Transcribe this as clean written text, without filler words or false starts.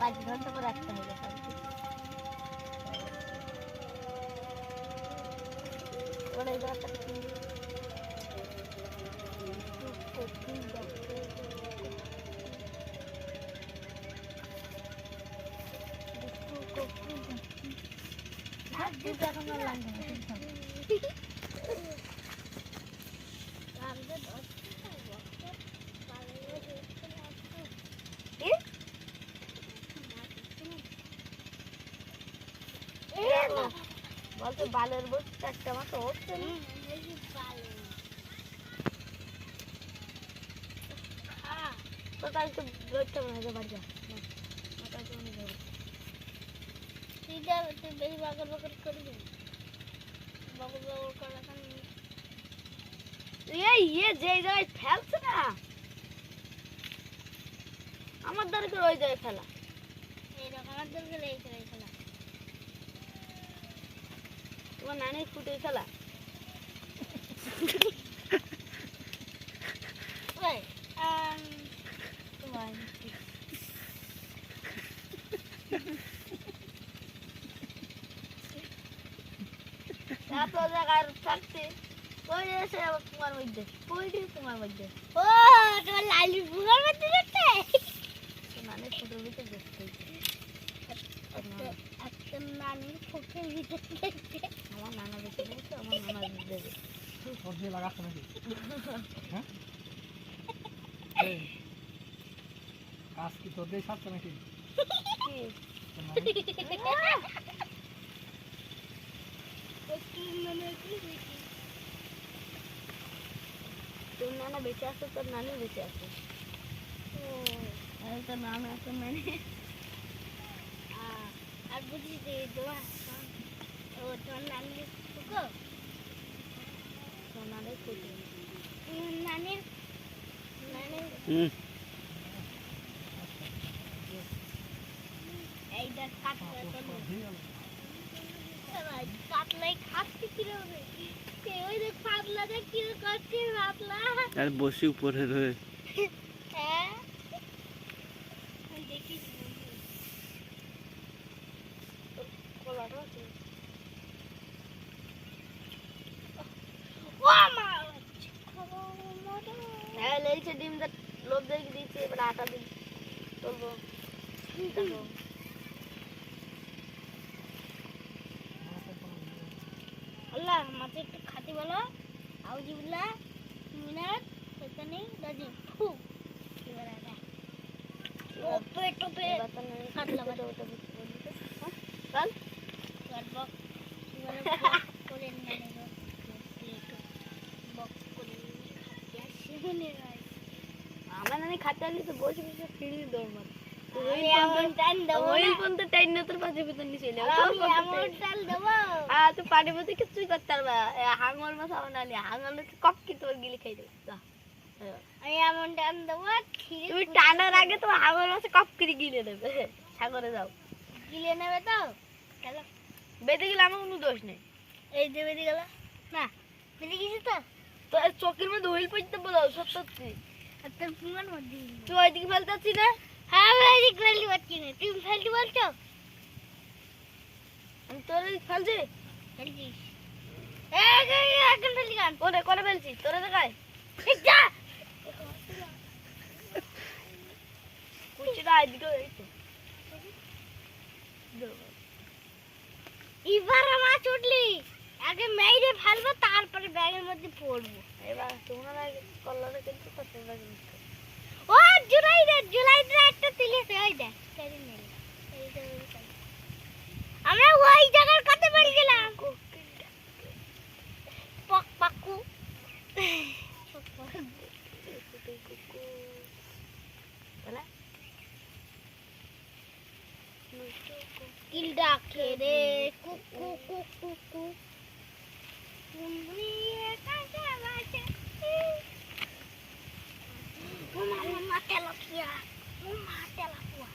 5 ঘন্টা পর একটা হয়ে গেছে ওরে যাটা বলতো বালের বসে একটা মাত্র হচ্ছে না তো তাই তো ধরতে হবে বাড়ি যা তুই বেশি বাগর বাগর করবি বাগর বাগর করা ইয়ে যে জায়গায় ফেলছে না আমার দরকার ওই জায়গায় ফেলা এইরকম আমার দরকার এই খেলা তোমার নানির ফুটে খেলা এত জায়গায় থাকতে ওই এসে আবার তোমার মধ্যে তোমার মধ্যে ও তোমার লালি বুড়ার মধ্যে দেখতে নানির ফুটের ভিতরে দেখতে নানির ফুটের ভিতরে দেখতে আমার নানা দেখে দেখতে আমার নানা দেবে সবজি লাগাচ্ছ নাকি হ্যাঁ কাজ কি তোর দিয়ে সারছ নাকি তোর নানা বেঁচে আছে তোর নানি বেঁচে আছে তোর নানা তোর নানি আর বুঝলি তোমার ও তোমার নানির ফুকো তোমার নানির ফুকো নানির এইটা কাটলাই খাচ্ছি কিরকম ওই দেখ পাতলা দেখ কিরকম করছে পাতলা আর বসে উপরে রয়ে হ্যাঁ দেখি ডিমটা লোভ দেখে দিচ্ছে এবার আটা দিন তুলবো আল্লাহ মাঝে একটু খাতি বলো আউজিবুল্লাহ মিনাত সেখানে রাজি ফু এবার আটা ওপে টোপে কাটলা বাটা ওটা চল চল বক করে নিয়ে নেব বক করে খাতি আসে মনে হয় আমার নানি খাতে আলি তো বসে বসে ফিরি দৌড় মার ওই এমন টাইম দেব ওই কোন তো টাইম না তোর পাশে ভিতর নিয়ে চলে আমি এমন টাইম দেব তুই পানি মধ্যে কিছুই করতে পারবা হাঙ্গর মাছ আমার নানি হাঙ্গর কপ কি তোর গিলি খাই দেবে আমি এমন টাইম দেব তুমি টানার আগে তো হাঙ্গর মাছ কপ করে গিলে দেবে সাগরে যাও গিলে নেবে তো চলো বেঁধে গেলে আমার কোনো দোষ নেই এই যে বেঁধে গেল না বেঁধে গেছি তো তোর চোখের মধ্যে হুইল পড়তে বলো সত্যি তোর পুঙ্গার মধ্যে তুই ওইদিকে ফেলতে পারছি না হ্যাঁ আমি ওইদিকে ফেলতে পারছি না তুমি ফেলতে বলছো আমি তোর ফেলছি ফেলছিস এখন ফেলছি গান ওরে করে ফেলছি তোরে দেখায় যা কুচিটা এদিকে এবার মাছ উঠলি আগে মেরে ফেলবো তারপরে ব্যাগের মধ্যে পড়বো এবার তোমরা কল্লারে কিন্তু করতে পারবে ও জুলাইতে একটা তিলেছে ওই দেখ কেড়ে নিল আমরা ওই জায়গার কাছে বাড়ি গেলাম পক পাকু কিল ডাকে রে কুকু কুকু কুকু কুমড়িয়ে কাঁচা বাসে ও মামা তেলাপিয়া ও মা তেলাপিয়া